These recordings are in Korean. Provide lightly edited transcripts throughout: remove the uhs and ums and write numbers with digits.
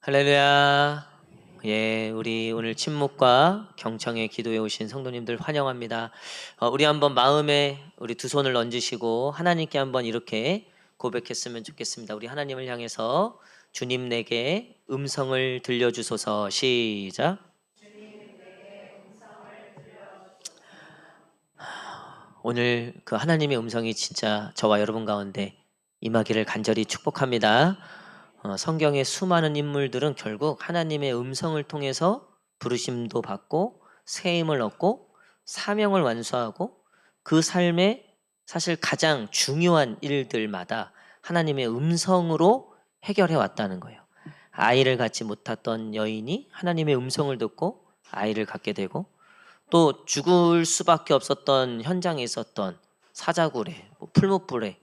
할렐루야. 예, 우리 오늘 침묵과 경청의 기도에 오신 성도님들 환영합니다. 우리 한번 마음에 우리 두 손을 얹으시고 하나님께 한번 이렇게 고백했으면 좋겠습니다. 우리 하나님을 향해서 주님 내게 음성을 들려주소서. 시작. 오늘 그 하나님의 음성이 진짜 저와 여러분 가운데 임하기를 간절히 축복합니다. 성경의 수많은 인물들은 결국 하나님의 음성을 통해서 부르심도 받고 새 힘을 얻고 사명을 완수하고 그 삶의 사실 가장 중요한 일들마다 하나님의 음성으로 해결해 왔다는 거예요. 아이를 갖지 못했던 여인이 하나님의 음성을 듣고 아이를 갖게 되고, 또 죽을 수밖에 없었던 현장에 있었던 사자굴에 풀무불에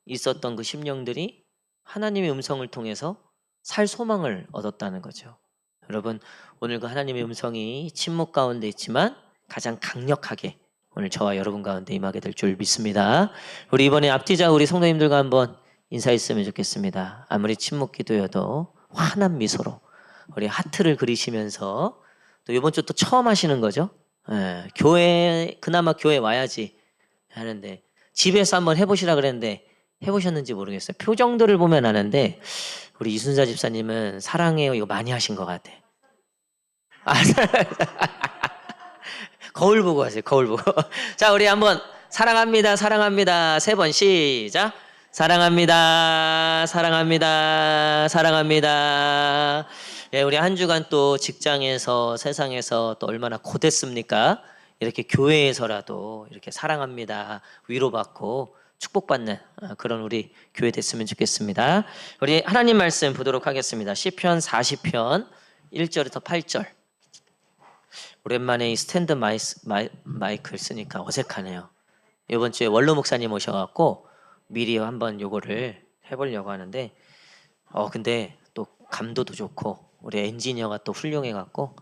있었던 그 심령들이 하나님의 음성을 통해서 살 소망을 얻었다는 거죠. 여러분, 오늘 그 하나님의 음성이 침묵 가운데 있지만 가장 강력하게 오늘 저와 여러분 가운데 임하게 될 줄 믿습니다. 우리 이번에 앞뒤자 우리 성도님들과 한번 인사했으면 좋겠습니다. 아무리 침묵 기도여도 환한 미소로 우리 하트를 그리시면서, 또 이번 주 또 처음 하시는 거죠. 예, 교회 그나마 교회 와야지 하는데 집에서 한번 해보시라 그랬는데 해보셨는지 모르겠어요. 표정들을 보면 아는데 우리 이순자 집사님은 사랑해요 이거 많이 하신 것 같아. 아, 거울 보고 하세요. 거울 보고. 자, 우리 한번 사랑합니다, 사랑합니다. 세 번 시작. 사랑합니다, 사랑합니다, 사랑합니다. 예, 우리 한 주간 또 직장에서 세상에서 또 얼마나 고됐습니까? 이렇게 교회에서라도 이렇게 사랑합니다, 위로받고 축복받는 그런 우리 교회 됐으면 좋겠습니다. 우리 하나님 말씀 보도록 하겠습니다. 시편 40편 1절부터 8절. 오랜만에 이 스탠드 마이크를 쓰니까 어색하네요. 이번 주에 원로 목사님 오셔갖고 미리 한번 요거를 해보려고 하는데, 근데 또 감도도 좋고 우리 엔지니어가 또 훌륭해갖고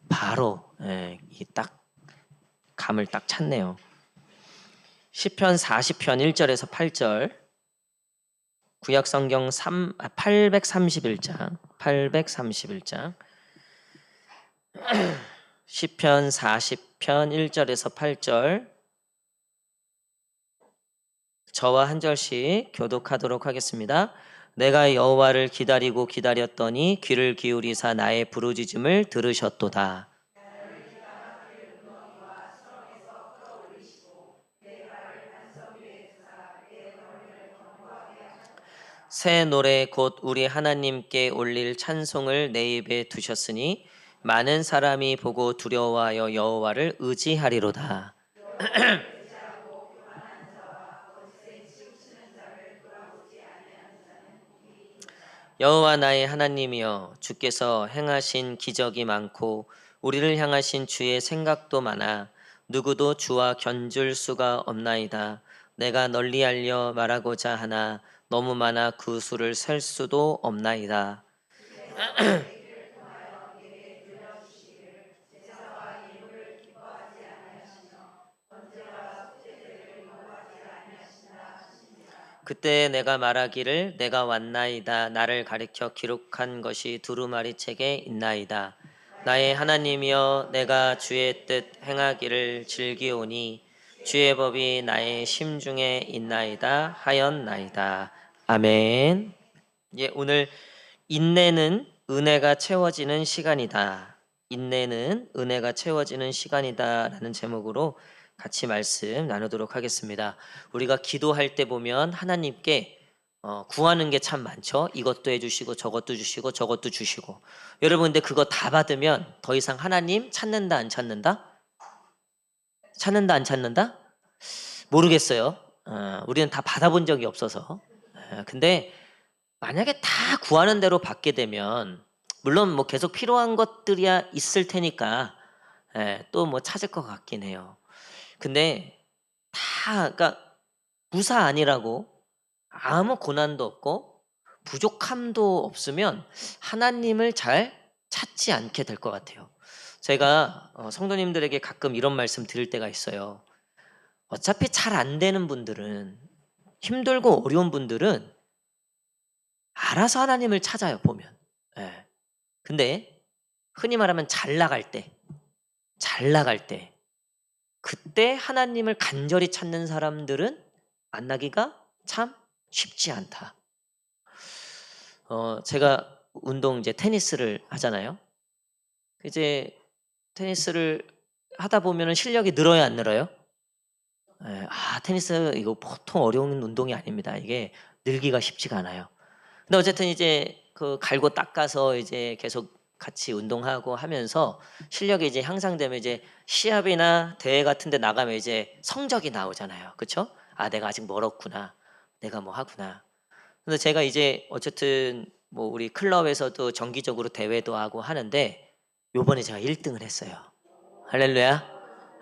바로 이딱 감을 딱 찾네요. 시편 40편 1절에서 8절, 구약성경 831장 831장 시편 40편 1절에서 8절, 저와 한 절씩 교독하도록 하겠습니다. 내가 여호와를 기다리고 기다렸더니 귀를 기울이사 나의 부르짖음을 들으셨도다. 새 노래 곧 우리 하나님께 올릴 찬송을 내 입에 두셨으니 많은 사람이 보고 두려워하여 여호와를 의지하리로다. 여호와 나의 하나님이여, 주께서 행하신 기적이 많고 우리를 향하신 주의 생각도 많아 누구도 주와 견줄 수가 없나이다. 내가 널리 알려 말하고자 하나 너무 많아 그 수를 셀 수도 없나이다. 그때 내가 말하기를 내가 왔나이다. 나를 가리켜 기록한 것이 두루마리 책에 있나이다. 나의 하나님이여, 내가 주의 뜻 행하기를 즐기오니 주의 법이 나의 심중에 있나이다 하였나이다. 아멘. 예, 오늘 인내는 은혜가 채워지는 시간이다. 인내는 은혜가 채워지는 시간이다라는 제목으로 같이 말씀 나누도록 하겠습니다. 우리가 기도할 때 보면 하나님께 구하는 게 참 많죠. 이것도 해주시고 저것도 주시고 저것도 주시고. 여러분, 근데 그거 다 받으면 더 이상 하나님 찾는다 안 찾는다? 찾는다 안 찾는다? 모르겠어요. 우리는 다 받아본 적이 없어서. 근데 만약에 다 구하는 대로 받게 되면, 물론 뭐 계속 필요한 것들이야 있을 테니까 또 뭐 찾을 것 같긴 해요. 근데 다, 그러니까 무사 아니라고 아무 고난도 없고 부족함도 없으면 하나님을 잘 찾지 않게 될 것 같아요. 제가 성도님들에게 가끔 이런 말씀 드릴 때가 있어요. 어차피 잘 안 되는 분들은, 힘들고 어려운 분들은 알아서 하나님을 찾아요, 보면. 예. 근데 흔히 말하면 잘 나갈 때 그때 하나님을 간절히 찾는 사람들은 만나기가 참 쉽지 않다. 제가 운동 이제 테니스를 하잖아요. 이제 테니스를 하다 보면은 실력이 늘어요, 안 늘어요? 예. 테니스 이거 보통 어려운 운동이 아닙니다. 이게 늘기가 쉽지가 않아요. 근데 어쨌든 이제 그 갈고 닦아서 이제 계속 같이 운동하고 하면서 실력이 이제 향상되면 이제 시합이나 대회 같은 데 나가면 이제 성적이 나오잖아요. 그쵸? '아 내가 아직 멀었구나. 내가 뭐 하구나.' 근데 제가 이제 어쨌든 뭐 우리 클럽에서도 정기적으로 대회도 하고 하는데 요번에 제가 1 등을 했어요. 할렐루야.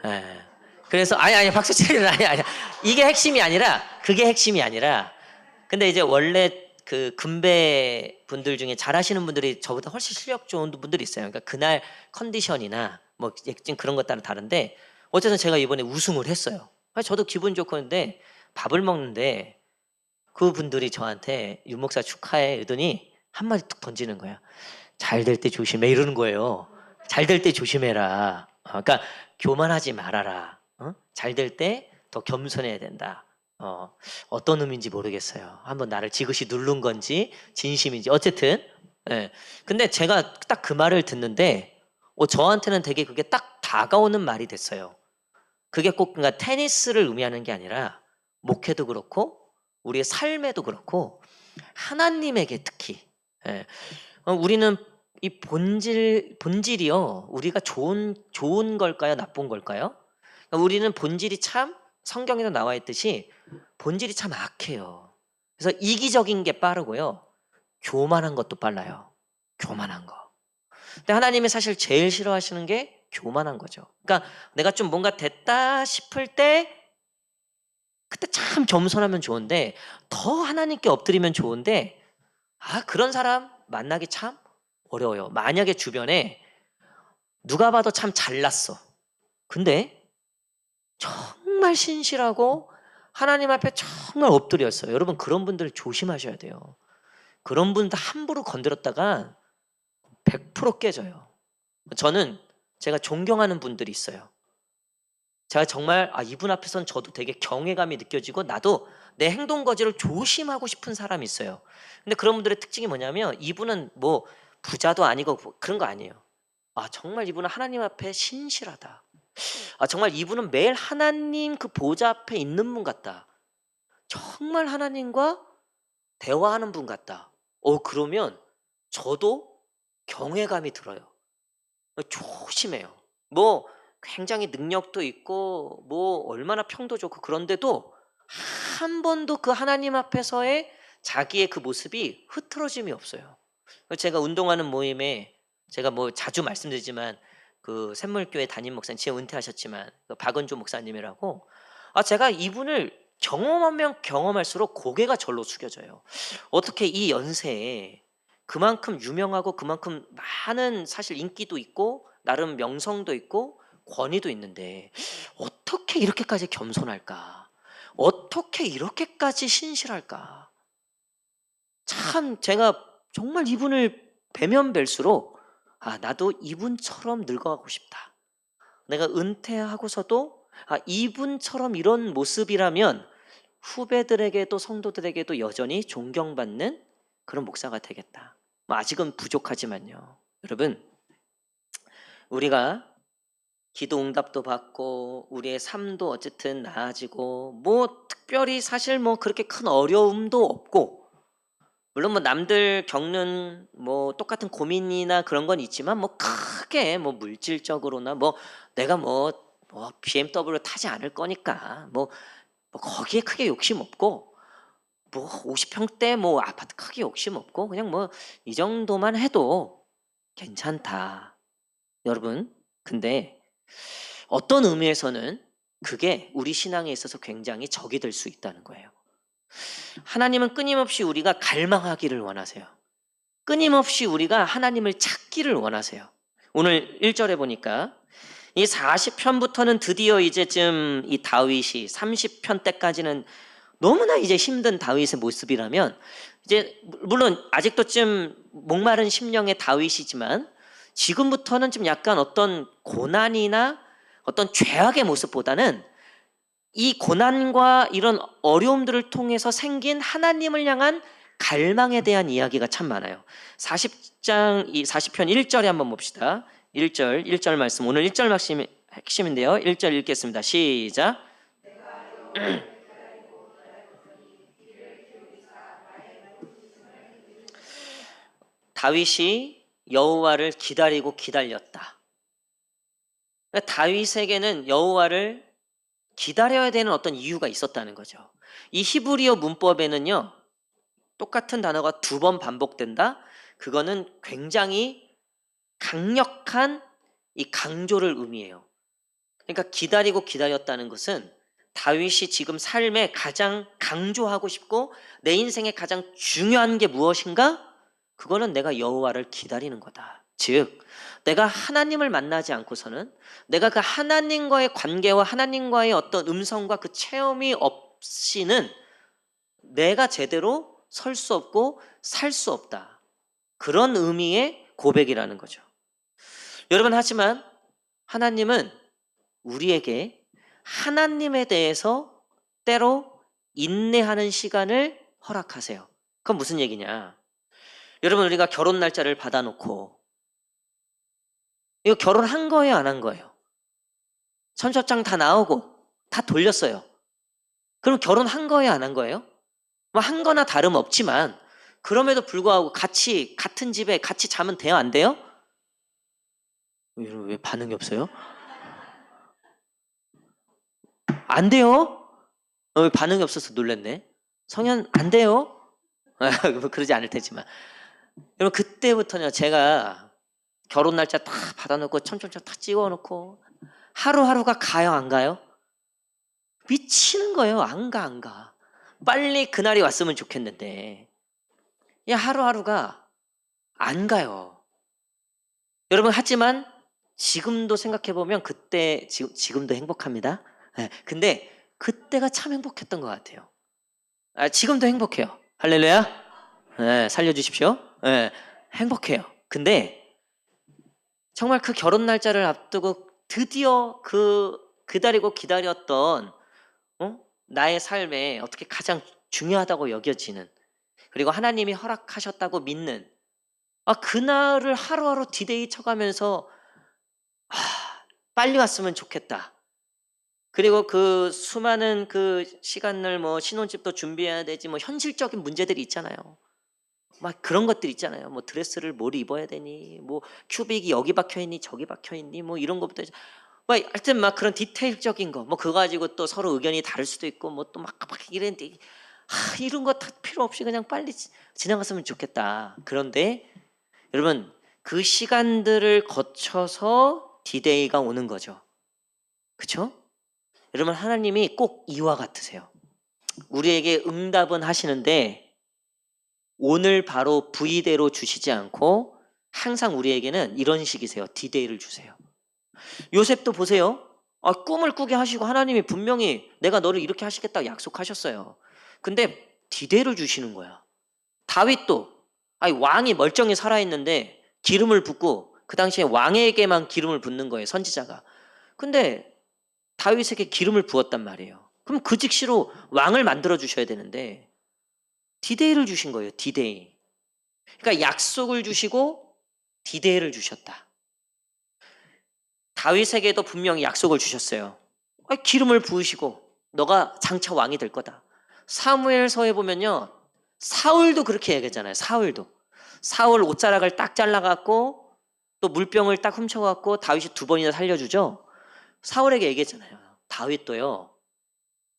예. 그래서 아니 박수 치는 아니. 이게 핵심이 아니라 그게 핵심이 아니라 근데 이제 원래 그 금배 분들 중에 잘하시는 분들이 저보다 훨씬 실력 좋은 분들이 있어요. 그러니까 그날 컨디션이나 뭐 좀 그런 것 따라 다른데 어쨌든 제가 이번에 우승을 했어요. 저도 기분 좋고 했는데 밥을 먹는데 그분들이 저한테 "윤 목사 축하해." 이러더니 한 마디 툭 던지는 거야. "잘 될 때 조심해." 이러는 거예요. "잘 될 때 조심해라." 그러니까 "교만하지 말아라. 잘 될 때 더 겸손해야 된다." 어떤 의미인지 모르겠어요. 한번 나를 지그시 누른 건지 진심인지 어쨌든 예. 근데 제가 딱 그 말을 듣는데 저한테는 되게 그게 딱 다가오는 말이 됐어요. 그게 꼭 그러니까 테니스를 의미하는 게 아니라 목회도 그렇고 우리의 삶에도 그렇고 하나님에게 특히 예. 우리는 이 본질이요. 우리가 좋은 걸까요? 나쁜 걸까요? 우리는 본질이 참 성경에도 나와 있듯이 본질이 참 악해요. 그래서 이기적인 게 빠르고요. 교만한 것도 빨라요. 교만한 거. 근데 하나님이 사실 제일 싫어하시는 게 교만한 거죠. 그러니까 내가 좀 뭔가 됐다 싶을 때 그때 참 겸손하면 좋은데 더 하나님께 엎드리면 좋은데 그런 사람 만나기 참 어려워요. 만약에 주변에 누가 봐도 참 잘났어. 근데 정말 신실하고 하나님 앞에 정말 엎드렸어요. 여러분 그런 분들 조심하셔야 돼요. 그런 분들 함부로 건드렸다가 100% 깨져요. 저는 제가 존경하는 분들이 있어요. 제가 정말 이분 앞에선 저도 되게 경외감이 느껴지고 나도 내 행동 거지를 조심하고 싶은 사람이 있어요. 근데 그런 분들의 특징이 뭐냐면 이분은 뭐 부자도 아니고 뭐 그런 거 아니에요. 정말 이분은 하나님 앞에 신실하다. 정말 이분은 매일 하나님 그 보좌 앞에 있는 분 같다. 정말 하나님과 대화하는 분 같다. 그러면 저도 경외감이 들어요. 조심해요. 뭐 굉장히 능력도 있고 뭐 얼마나 평도 좋고 그런데도 한 번도 그 하나님 앞에서의 자기의 그 모습이 흐트러짐이 없어요. 제가 운동하는 모임에 제가 뭐 자주 말씀드리지만 그 샘물교회 담임 목사님 지금 은퇴하셨지만 그 박은조 목사님이라고 제가 이분을 경험하면 경험할수록 고개가 절로 숙여져요. 어떻게 이 연세에 그만큼 유명하고 그만큼 많은 사실 인기도 있고 나름 명성도 있고 권위도 있는데 어떻게 이렇게까지 겸손할까? 어떻게 이렇게까지 신실할까? 참 제가 정말 이분을 뵈면 뵐수록 나도 이분처럼 늙어가고 싶다. 내가 은퇴하고서도 이분처럼 이런 모습이라면 후배들에게도 성도들에게도 여전히 존경받는 그런 목사가 되겠다. 뭐 아직은 부족하지만요. 여러분 우리가 기도 응답도 받고 우리의 삶도 어쨌든 나아지고 뭐 특별히 사실 뭐 그렇게 큰 어려움도 없고 물론 뭐 남들 겪는 뭐 똑같은 고민이나 그런 건 있지만 뭐 크게 뭐 물질적으로나 뭐 내가 뭐 BMW 타지 않을 거니까 뭐 거기에 크게 욕심 없고 뭐 50평대 뭐 아파트 크게 욕심 없고 그냥 뭐 이 정도만 해도 괜찮다. 여러분 근데 어떤 의미에서는 그게 우리 신앙에 있어서 굉장히 적이 될 수 있다는 거예요. 하나님은 끊임없이 우리가 갈망하기를 원하세요. 끊임없이 우리가 하나님을 찾기를 원하세요. 오늘 1 절에 보니까 이 40 편부터는 드디어 이제쯤 이 다윗이 30편 때까지는 너무나 이제 힘든 다윗의 모습이라면 이제 물론 아직도 좀 목마른 심령의 다윗이지만 지금부터는 좀 약간 어떤 고난이나 어떤 죄악의 모습보다는 이 고난과 이런 어려움들을 통해서 생긴 하나님을 향한 갈망에 대한 이야기가 참 많아요. 40장 40편 1절에 한번 봅시다. 1절 말씀. 오늘 1절 말씀이 핵심인데요. 1절 읽겠습니다. 시작. 다윗이 여호와를 기다리고 기다렸다. 그러니까 다윗에게는 여호와를 기다려야 되는 어떤 이유가 있었다는 거죠. 이 히브리어 문법에는요, 똑같은 단어가 두 번 반복된다? 그거는 굉장히 강력한 이 강조를 의미해요. 그러니까 기다리고 기다렸다는 것은 다윗이 지금 삶에 가장 강조하고 싶고 내 인생에 가장 중요한 게 무엇인가? 그거는 내가 여호와를 기다리는 거다. 즉, 내가 하나님을 만나지 않고서는 내가 그 하나님과의 관계와 하나님과의 어떤 음성과 그 체험이 없이는 내가 제대로 설 수 없고 살 수 없다. 그런 의미의 고백이라는 거죠. 여러분, 하지만 하나님은 우리에게 하나님에 대해서 때로 인내하는 시간을 허락하세요. 그건 무슨 얘기냐? 여러분, 우리가 결혼 날짜를 받아놓고 이거 결혼한 거예요, 안 한 거예요? 선접장 다 나오고 다 돌렸어요. 그럼 결혼한 거예요, 안 한 거예요? 뭐 한 거나 다름없지만 그럼에도 불구하고 같이 같은 집에 같이 자면 돼요, 안 돼요? 왜 반응이 없어요? 안 돼요? 왜 반응이 없어서 놀랐네. 성현 안 돼요? 뭐 그러지 않을 테지만. 여러분, 그때부터요, 제가 결혼 날짜 다 받아놓고 첨첨첨 다 찍어놓고 하루하루가 가요, 안 가요? 미치는 거예요. 안 가. 빨리 그날이 왔으면 좋겠는데 야, 하루하루가 안 가요. 여러분, 하지만 지금도 생각해보면 그때 지금도 행복합니다. 네, 근데 그때가 참 행복했던 것 같아요. 지금도 행복해요. 할렐루야. 네, 살려주십시오. 네, 행복해요. 근데 정말 그 결혼 날짜를 앞두고 드디어 기다리고 기다렸던 나의 삶에 어떻게 가장 중요하다고 여겨지는, 그리고 하나님이 허락하셨다고 믿는 그날을 하루하루 디데이 쳐가면서 빨리 왔으면 좋겠다. 그리고 그 수많은 그 시간을 뭐 신혼집도 준비해야 되지, 뭐 현실적인 문제들이 있잖아요. 막 그런 것들 있잖아요. 뭐 드레스를 뭘 입어야 되니, 뭐 큐빅이 여기 박혀 있니 저기 박혀 있니, 뭐 이런 것부터 막 하여튼 막 그런 디테일적인 거, 뭐 그거 가지고 또 서로 의견이 다를 수도 있고, 뭐 또 막 이랬는데 이런 거 다 필요 없이 그냥 빨리 지나갔으면 좋겠다. 그런데 여러분, 그 시간들을 거쳐서 디데이가 오는 거죠. 그렇죠? 여러분, 하나님이 꼭 이와 같으세요. 우리에게 응답은 하시는데 오늘 바로 V대로 주시지 않고 항상 우리에게는 이런 식이세요. 디데이를 주세요. 요셉도 보세요. 꿈을 꾸게 하시고 하나님이 분명히 내가 너를 이렇게 하시겠다고 약속하셨어요. 근데 디데이를 주시는 거야. 다윗도 왕이 멀쩡히 살아있는데 기름을 붓고, 그 당시에 왕에게만 기름을 붓는 거예요, 선지자가. 근데 다윗에게 기름을 부었단 말이에요. 그럼 그 즉시로 왕을 만들어 주셔야 되는데 디데이를 주신 거예요. 디데이. 그러니까 약속을 주시고 디데이를 주셨다. 다윗에게도 분명히 약속을 주셨어요. 기름을 부으시고 너가 장차 왕이 될 거다. 사무엘서에 보면요, 사울도 그렇게 얘기하잖아요. 사울 옷자락을 딱 잘라갖고 또 물병을 딱 훔쳐갖고 다윗이 2번이나 살려주죠. 사울에게 얘기했잖아요. 다윗도요,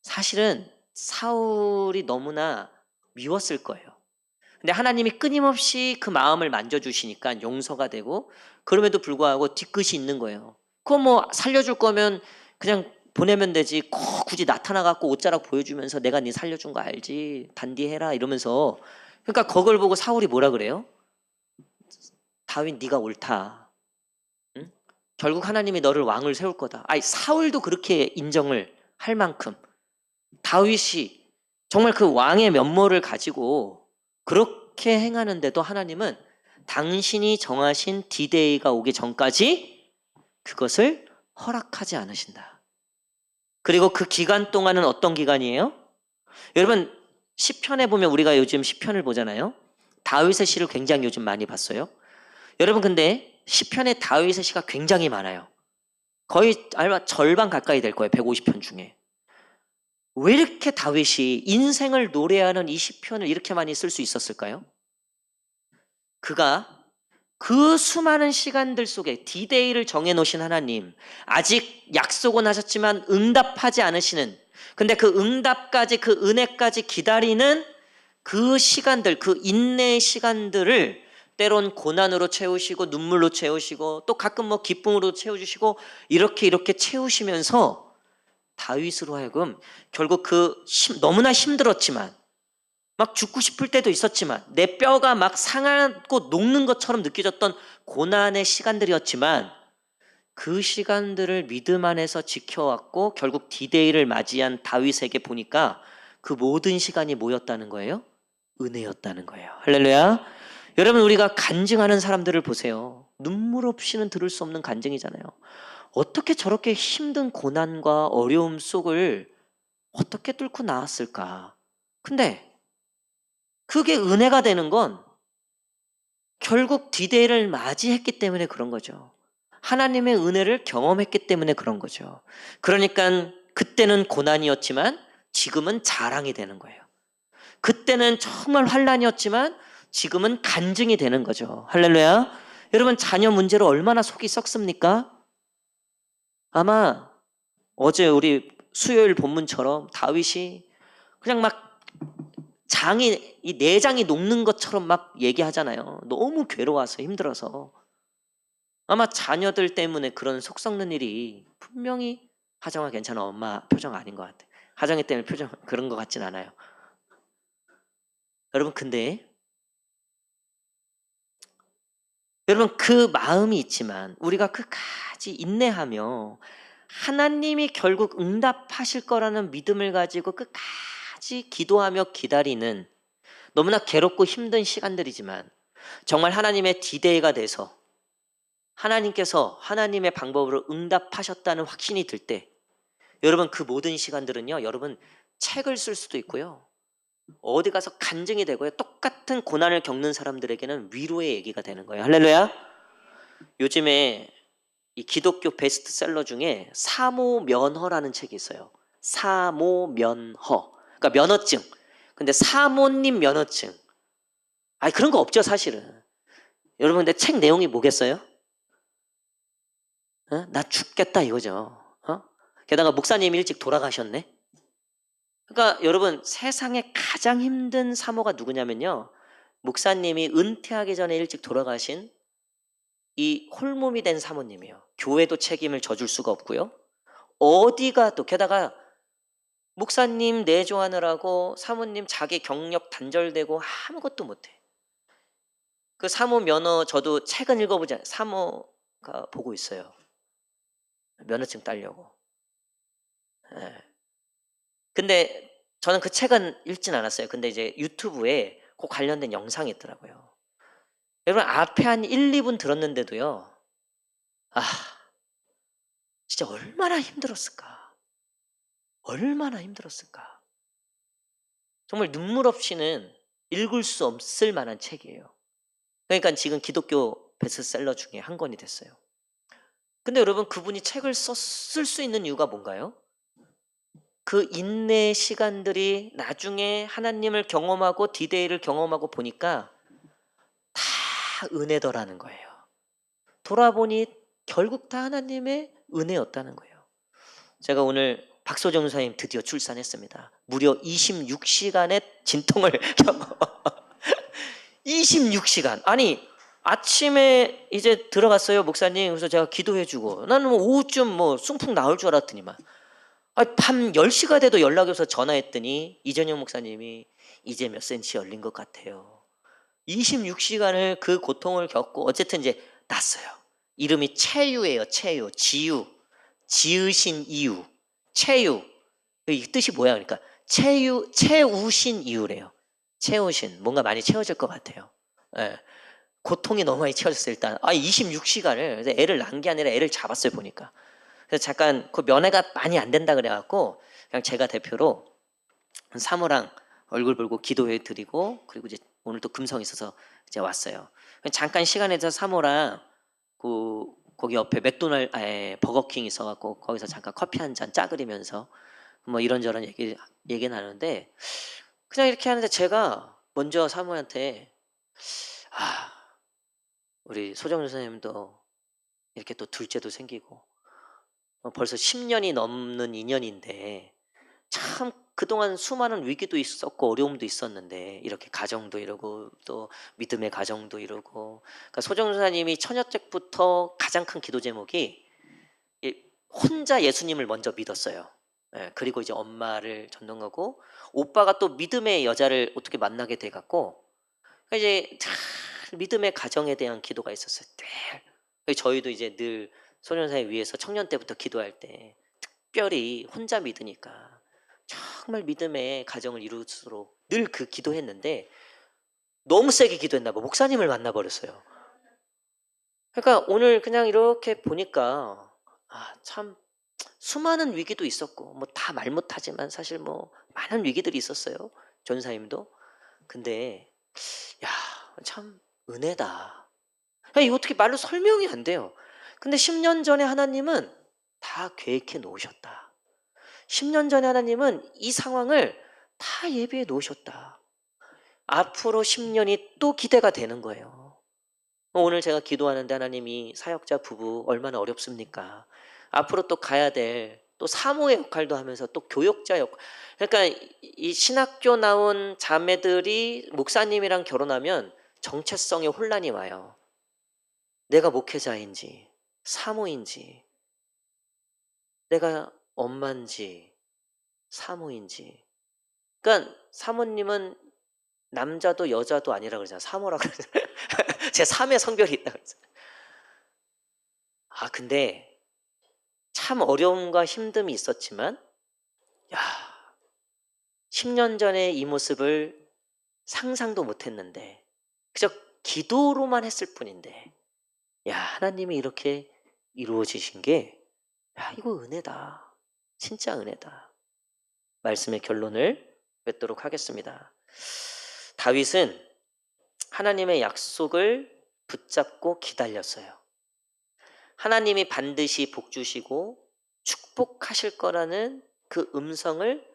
사실은 사울이 너무나 미웠을 거예요. 근데 하나님이 끊임없이 그 마음을 만져주시니까 용서가 되고, 그럼에도 불구하고 뒤끝이 있는 거예요. 그거 뭐 살려줄 거면 그냥 보내면 되지, 꼭 굳이 나타나갖고 옷자락 보여주면서 내가 네 살려준 거 알지, 단디해라 이러면서. 그러니까 그걸 보고 사울이 뭐라 그래요? 다윗 네가 옳다. 응? 결국 하나님이 너를 왕을 세울 거다. 사울도 그렇게 인정을 할 만큼 다윗이 정말 그 왕의 면모를 가지고 그렇게 행하는데도 하나님은 당신이 정하신 D-Day가 오기 전까지 그것을 허락하지 않으신다. 그리고 그 기간 동안은 어떤 기간이에요? 여러분 시편에 보면 우리가 요즘 시편을 보잖아요. 다윗의 시를 굉장히 요즘 많이 봤어요. 여러분 근데 시편에 다윗의 시가 굉장히 많아요. 거의 아마 절반 가까이 될 거예요. 150편 중에. 왜 이렇게 다윗이 인생을 노래하는 이 시편을 이렇게 많이 쓸 수 있었을까요? 그가 그 수많은 시간들 속에 D-Day를 정해놓으신 하나님, 아직 약속은 하셨지만 응답하지 않으시는, 근데 그 응답까지 그 은혜까지 기다리는 그 시간들, 그 인내의 시간들을 때론 고난으로 채우시고 눈물로 채우시고 또 가끔 뭐 기쁨으로 채워주시고 이렇게 채우시면서 다윗으로 하여금 결국 너무나 힘들었지만 막 죽고 싶을 때도 있었지만 내 뼈가 막 상하고 녹는 것처럼 느껴졌던 고난의 시간들이었지만 그 시간들을 믿음 안에서 지켜왔고 결국 D-Day를 맞이한 다윗에게 보니까 그 모든 시간이 뭐였다는 거예요? 은혜였다는 거예요. 할렐루야. 여러분 우리가 간증하는 사람들을 보세요. 눈물 없이는 들을 수 없는 간증이잖아요. 어떻게 저렇게 힘든 고난과 어려움 속을 어떻게 뚫고 나왔을까? 근데 그게 은혜가 되는 건 결국 D-Day를 맞이했기 때문에 그런 거죠. 하나님의 은혜를 경험했기 때문에 그런 거죠. 그러니까 그때는 고난이었지만 지금은 자랑이 되는 거예요. 그때는 정말 환난이었지만 지금은 간증이 되는 거죠. 할렐루야. 여러분 자녀 문제로 얼마나 속이 썩습니까? 아마 어제 우리 수요일 본문처럼 다윗이 그냥 막 이 내장이 녹는 것처럼 막 얘기하잖아요. 너무 괴로워서 힘들어서. 아마 자녀들 때문에 그런 속 썩는 일이 분명히 하정아 괜찮아 엄마 표정 아닌 것 같아. 하정이 때문에 표정 그런 것 같진 않아요. 여러분 근데 여러분 그 마음이 있지만 우리가 끝까지 인내하며 하나님이 결국 응답하실 거라는 믿음을 가지고 끝까지 기도하며 기다리는 너무나 괴롭고 힘든 시간들이지만 정말 하나님의 D-Day가 돼서 하나님께서 하나님의 방법으로 응답하셨다는 확신이 들 때 여러분 그 모든 시간들은요 여러분 책을 쓸 수도 있고요 어디 가서 간증이 되고요 똑같은 고난을 겪는 사람들에게는 위로의 얘기가 되는 거예요. 할렐루야. 요즘에 이 기독교 베스트셀러 중에 사모면허라는 책이 있어요. 사모면허. 그러니까 면허증. 근데 사모님 면허증. 아니 그런 거 없죠 사실은. 여러분 근데 책 내용이 뭐겠어요? 어? 나 죽겠다 이거죠. 어? 게다가 목사님이 일찍 돌아가셨네. 그러니까 여러분 세상에 가장 힘든 사모가 누구냐면요. 목사님이 은퇴하기 전에 일찍 돌아가신 이 홀몸이 된 사모님이에요. 교회도 책임을 져줄 수가 없고요. 어디가 또 게다가 목사님 내조하느라고 사모님 자기 경력 단절되고 아무것도 못해. 그 사모 면허 저도 책은 읽어보지 않아요. 사모가 보고 있어요. 면허증 따려고. 예. 근데 저는 그 책은 읽진 않았어요. 근데 이제 유튜브에 그 관련된 영상이 있더라고요. 여러분 앞에 한 1, 2분 들었는데도요. 아 진짜 얼마나 힘들었을까. 얼마나 힘들었을까. 정말 눈물 없이는 읽을 수 없을 만한 책이에요. 그러니까 지금 기독교 베스트셀러 중에 한 권이 됐어요. 근데 여러분 그분이 책을 쓸 수 있는 이유가 뭔가요? 그 인내의 시간들이 나중에 하나님을 경험하고 D-Day를 경험하고 보니까 다 은혜더라는 거예요. 돌아보니 결국 다 하나님의 은혜였다는 거예요. 제가 오늘 박소정 선생님 드디어 출산했습니다. 무려 26시간의 진통을 26시간. 아니 아침에 이제 들어갔어요 목사님. 그래서 제가 기도해주고 나는 뭐 오후쯤 뭐 숭풍 나올 줄 알았더니만 밤 10시가 돼도 연락이 와서 전화했더니 이전영 목사님이 이제 몇 센치 열린 것 같아요. 26시간을 그 고통을 겪고 어쨌든 이제 났어요. 이름이 채유예요. 채유. 지유. 지으신 이유. 채유. 이 뜻이 뭐야 그러니까 채우신 이유래요. 채우신, 뭔가 많이 채워질 것 같아요. 예. 고통이 너무 많이 채워졌어요. 일단 26시간을 애를 낳은 게 아니라 애를 잡았어요 보니까. 그래서 잠깐 그 면회가 많이 안 된다 그래갖고 그냥 제가 대표로 사모랑 얼굴 보고 기도해 드리고, 그리고 이제 오늘 또 금성이 있어서 이제 왔어요. 잠깐 시간 내서 사모랑 거기 옆에 버거킹 있어갖고 거기서 잠깐 커피 한 잔 짜그리면서 뭐 이런저런 얘기 나누는데, 그냥 이렇게 하는데 제가 먼저 사모한테 우리 소정준 선생님도 이렇게 또 둘째도 생기고 벌써 10년이 넘는 인연인데 참 그동안 수많은 위기도 있었고 어려움도 있었는데 이렇게 가정도 이루고 또 믿음의 가정도 이루고, 그러니까 소정사님이 처녀택부터 가장 큰 기도 제목이 혼자 예수님을 먼저 믿었어요. 예, 그리고 이제 엄마를 전동하고 오빠가 또 믿음의 여자를 어떻게 만나게 돼갖고 이제 믿음의 가정에 대한 기도가 있었어요. 저희도 이제 늘 소년사에 위해서 청년 때부터 기도할 때 특별히 혼자 믿으니까 정말 믿음의 가정을 이룰수록 늘 그 기도했는데 너무 세게 기도했나 봐. 목사님을 만나버렸어요. 그러니까 오늘 그냥 이렇게 보니까 참 수많은 위기도 있었고 뭐 다 말 못하지만 사실 뭐 많은 위기들이 있었어요. 전사님도. 근데 참 은혜다. 이거 어떻게 말로 설명이 안 돼요. 근데 10년 전에 하나님은 다 계획해 놓으셨다. 10년 전에 하나님은 이 상황을 다 예비해 놓으셨다. 앞으로 10년이 또 기대가 되는 거예요. 오늘 제가 기도하는데 하나님이 사역자 부부 얼마나 어렵습니까? 앞으로 또 가야 될 또 사모의 역할도 하면서 또 교역자 역할. 그러니까 이 신학교 나온 자매들이 목사님이랑 결혼하면 정체성에 혼란이 와요. 내가 목회자인지 사모인지, 내가 엄마인지 사모인지. 그러니까 사모님은 남자도 여자도 아니라 그러잖아. 사모라 그러잖아요. 제 3의 성별이 있다 그러잖아요. 근데 참 어려움과 힘듦이 있었지만 10년 전에 이 모습을 상상도 못했는데 그저 기도로만 했을 뿐인데 하나님이 이렇게 이루어지신 게 이거 은혜다. 진짜 은혜다. 말씀의 결론을 맺도록 하겠습니다. 다윗은 하나님의 약속을 붙잡고 기다렸어요. 하나님이 반드시 복 주시고 축복하실 거라는 그 음성을,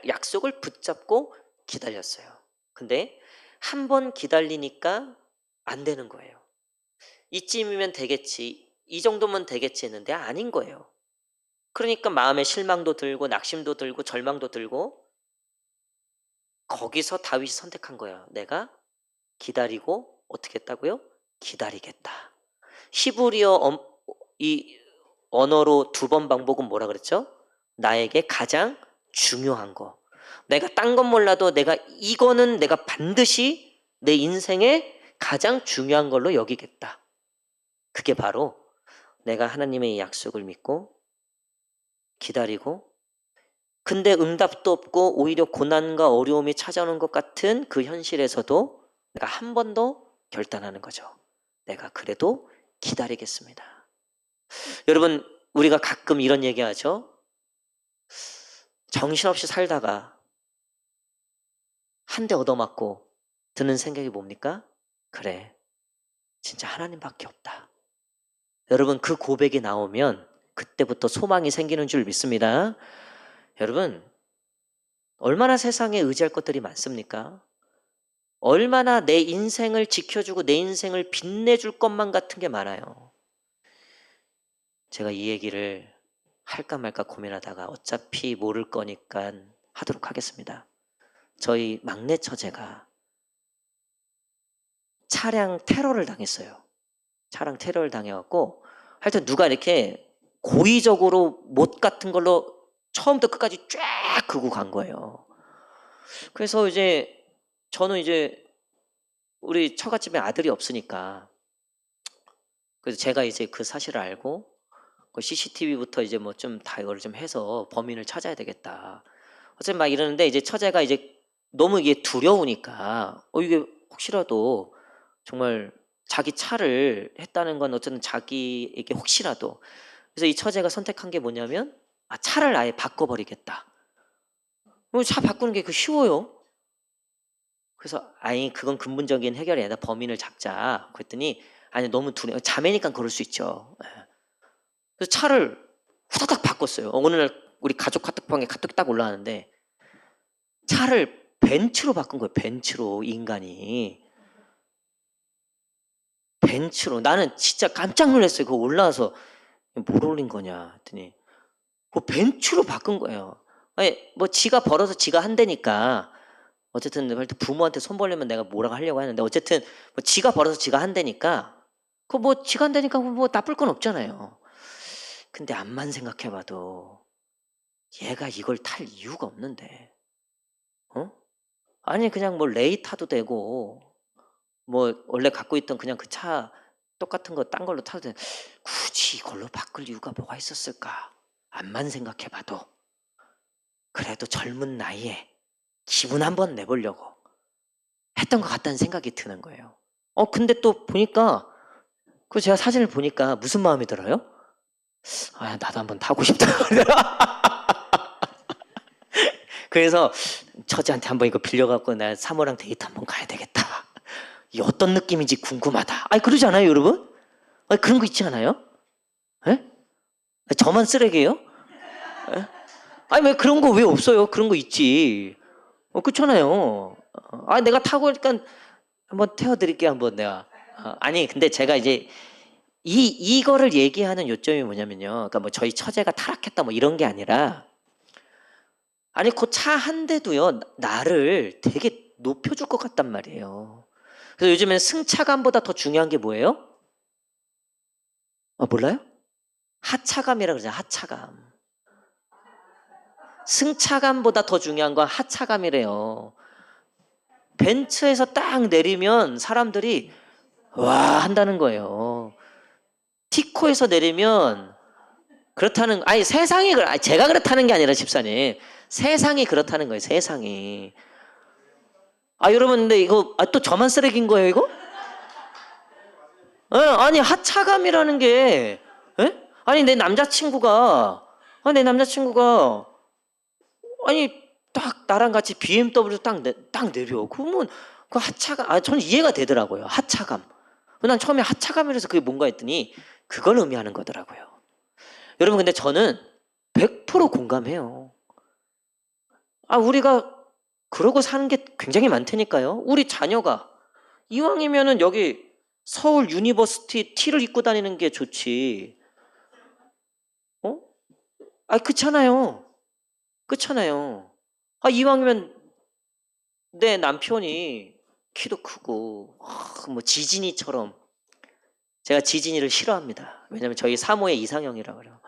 약속을 붙잡고 기다렸어요. 근데 한 번 기다리니까 안 되는 거예요. 이쯤이면 되겠지, 이 정도면 되겠지 했는데 아닌 거예요. 그러니까 마음에 실망도 들고 낙심도 들고 절망도 들고, 거기서 다윗이 선택한 거예요. 내가 기다리고 어떻게 했다고요? 기다리겠다. 히브리어 이 언어로 두 번 반복은 뭐라 그랬죠? 나에게 가장 중요한 거. 내가 딴 건 몰라도 이거는 내가 반드시 내 인생에 가장 중요한 걸로 여기겠다. 그게 바로 내가 하나님의 약속을 믿고 기다리고, 근데 응답도 없고 오히려 고난과 어려움이 찾아오는 것 같은 그 현실에서도 내가 한 번 더 결단하는 거죠. 내가 그래도 기다리겠습니다. 여러분, 우리가 가끔 이런 얘기하죠. 정신없이 살다가 한 대 얻어맞고 드는 생각이 뭡니까? 그래, 진짜 하나님밖에 없다. 여러분, 그 고백이 나오면 그때부터 소망이 생기는 줄 믿습니다. 여러분, 얼마나 세상에 의지할 것들이 많습니까? 얼마나 내 인생을 지켜주고 내 인생을 빛내줄 것만 같은 게 많아요. 제가 이 얘기를 할까 말까 고민하다가 어차피 모를 거니까 하도록 하겠습니다. 저희 막내 처제가 차량 테러를 당했어요. 차량 테러를 당해갖고 하여튼 누가 이렇게 고의적으로 못 같은 걸로 처음부터 끝까지 쫙 긁고 간 거예요. 그래서 이제 저는 이제 우리 처갓집에 아들이 없으니까, 그래서 제가 이제 그 사실을 알고 그 CCTV부터 이제 뭐 좀 다 이걸 좀 해서 범인을 찾아야 되겠다. 어쨌든 막 이러는데 이제 처제가 이제 너무 이게 두려우니까 이게 혹시라도 정말 자기 차를 했다는 건 어쨌든 자기에게 혹시라도. 그래서 이 처제가 선택한 게 뭐냐면 차를 아예 바꿔버리겠다. 차 바꾸는 게 쉬워요. 그래서 아니 그건 근본적인 해결이 아니라 범인을 잡자. 그랬더니 아니 너무 자매니까 그럴 수 있죠. 예. 그래서 차를 후다닥 바꿨어요. 어느 날 우리 가족 카톡방에 카톡이 딱 올라왔는데 차를 벤츠로 바꾼 거예요. 벤츠로 인간이. 벤츠로. 나는 진짜 깜짝 놀랐어요. 그거 올라와서 뭘 올린 거냐 했더니 벤츠로 바꾼 거예요. 아니 뭐 지가 벌어서 지가 한다니까 어쨌든 부모한테 손 벌리면 내가 뭐라고 하려고 하는데 어쨌든 뭐 지가 벌어서 지가 한다니까 뭐 지가 한다니까 뭐 나쁠 건 없잖아요. 근데 암만 생각해봐도 얘가 이걸 탈 이유가 없는데 아니 그냥 뭐 레이 타도 되고 뭐 원래 갖고 있던 그냥 그 차 똑같은 거 딴 걸로 타도 되는데 굳이 이걸로 바꿀 이유가 뭐가 있었을까? 암만 생각해봐도 그래도 젊은 나이에 기분 한번 내보려고 했던 것 같다는 생각이 드는 거예요. 근데 또 보니까 제가 사진을 보니까 무슨 마음이 들어요? 나도 한번 타고 싶다. 그래서 처제한테 한번 이거 빌려갖고 나 사모랑 데이트 한번 가야 되겠다. 이 어떤 느낌인지 궁금하다. 그러지 않아요, 여러분? 그런 거 있지 않아요? 에? 저만 쓰레기예요? 에? 왜 그런 거 왜 없어요? 그런 거 있지. 그렇잖아요. 내가 타고 오니까 한번 태워드릴게요, 한번 내가. 아니, 근데 제가 이제 이거를 얘기하는 요점이 뭐냐면요. 그러니까 뭐 저희 처제가 타락했다 뭐 이런 게 아니라 아니, 그 차 한 대도요, 나를 되게 높여줄 것 같단 말이에요. 그래서 요즘엔 승차감보다 더 중요한 게 뭐예요? 몰라요? 하차감이라 그러잖아요, 하차감. 승차감보다 더 중요한 건 하차감이래요. 벤츠에서 딱 내리면 사람들이 와 한다는 거예요. 티코에서 내리면 그렇다는 세상이 제가 그렇다는 게 아니라 집사님 세상이 그렇다는 거예요. 세상이. 여러분 근데 이거 또 저만 쓰레기인 거예요 이거? 아니 하차감이라는 게 아니 내 남자친구가 아니 딱 나랑 같이 BMW 딱 내려. 그러면 그 하차감 저는 이해가 되더라고요. 하차감. 난 처음에 하차감이라서 그게 뭔가 했더니 그걸 의미하는 거더라고요. 여러분 근데 저는 100% 공감해요. 우리가 그러고 사는 게 굉장히 많다니까요. 우리 자녀가 이왕이면은 여기 서울 유니버시티 티를 입고 다니는 게 좋지. 그렇잖아요. 그렇잖아요. 이왕이면 내 남편이 키도 크고 뭐 지진이처럼. 제가 지진이를 싫어합니다. 왜냐면 저희 사모의 이상형이라 그래요.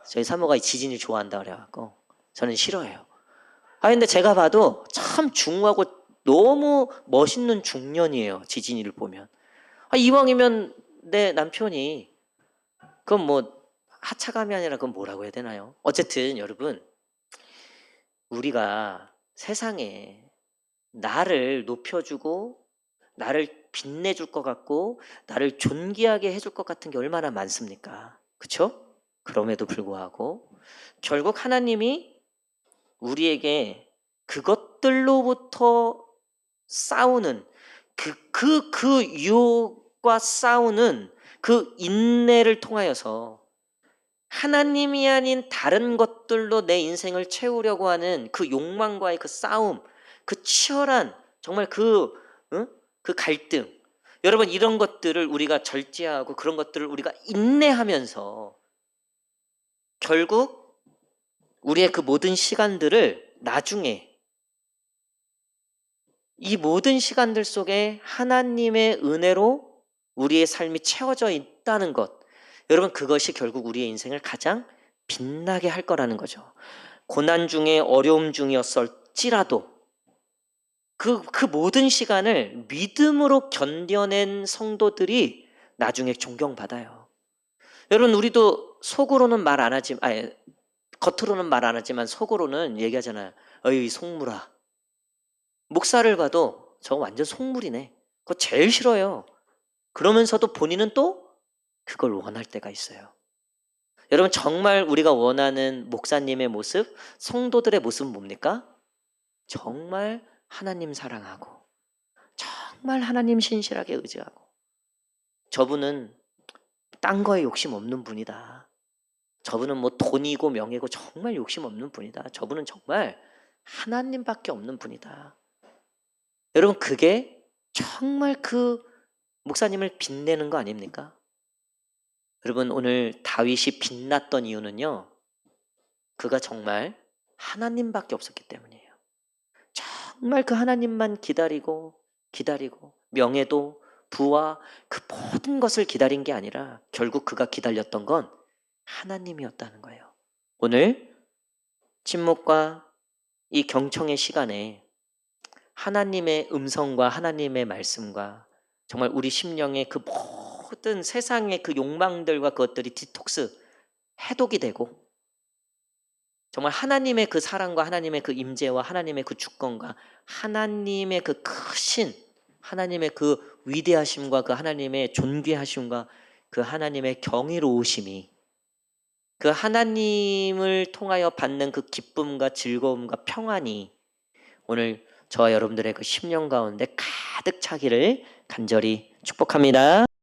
저희 사모가 지진을 좋아한다 그래갖고 저는 싫어해요. 근데 제가 봐도 참 중후하고 너무 멋있는 중년이에요. 지진이를 보면. 이왕이면 내 남편이 그건 뭐 하차감이 아니라 그건 뭐라고 해야 되나요? 어쨌든 여러분 우리가 세상에 나를 높여주고 나를 빛내줄 것 같고 나를 존귀하게 해줄 것 같은 게 얼마나 많습니까? 그쵸? 그럼에도 불구하고 결국 하나님이 우리에게 그것들로부터 싸우는 그 유혹과 싸우는 그 인내를 통하여서 하나님이 아닌 다른 것들로 내 인생을 채우려고 하는 그 욕망과의 그 싸움, 그 치열한 정말 응? 그 갈등. 여러분 이런 것들을 우리가 절제하고 그런 것들을 우리가 인내하면서 결국 우리의 그 모든 시간들을 나중에 이 모든 시간들 속에 하나님의 은혜로 우리의 삶이 채워져 있다는 것. 여러분 그것이 결국 우리의 인생을 가장 빛나게 할 거라는 거죠. 고난 중에 어려움 중이었을지라도 그 모든 시간을 믿음으로 견뎌낸 성도들이 나중에 존경받아요. 여러분 우리도 속으로는 말 안 하지만 겉으로는 말 안 하지만 속으로는 얘기하잖아요. 어이 속물아. 목사를 봐도 저거 완전 속물이네. 그거 제일 싫어요. 그러면서도 본인은 또 그걸 원할 때가 있어요. 여러분 정말 우리가 원하는 목사님의 모습, 성도들의 모습은 뭡니까? 정말 하나님 사랑하고 정말 하나님 신실하게 의지하고 저분은 딴 거에 욕심 없는 분이다. 저분은 뭐 돈이고 명예고 정말 욕심 없는 분이다. 저분은 정말 하나님밖에 없는 분이다. 여러분 그게 정말 그 목사님을 빛내는 거 아닙니까? 여러분 오늘 다윗이 빛났던 이유는요. 그가 정말 하나님밖에 없었기 때문이에요. 정말 그 하나님만 기다리고 명예도 부와 그 모든 것을 기다린 게 아니라 결국 그가 기다렸던 건 하나님이었다는 거예요. 오늘 침묵과 이 경청의 시간에 하나님의 음성과 하나님의 말씀과 정말 우리 심령의 그 모든 세상의 그 욕망들과 그것들이 디톡스 해독이 되고 정말 하나님의 그 사랑과 하나님의 그 임재와 하나님의 그 주권과 하나님의 그 크신 하나님의 그 위대하심과 그 하나님의 존귀하심과 그 하나님의 경이로우심이 그 하나님을 통하여 받는 그 기쁨과 즐거움과 평안이 오늘 저와 여러분들의 그 심령 가운데 가득 차기를 간절히 축복합니다.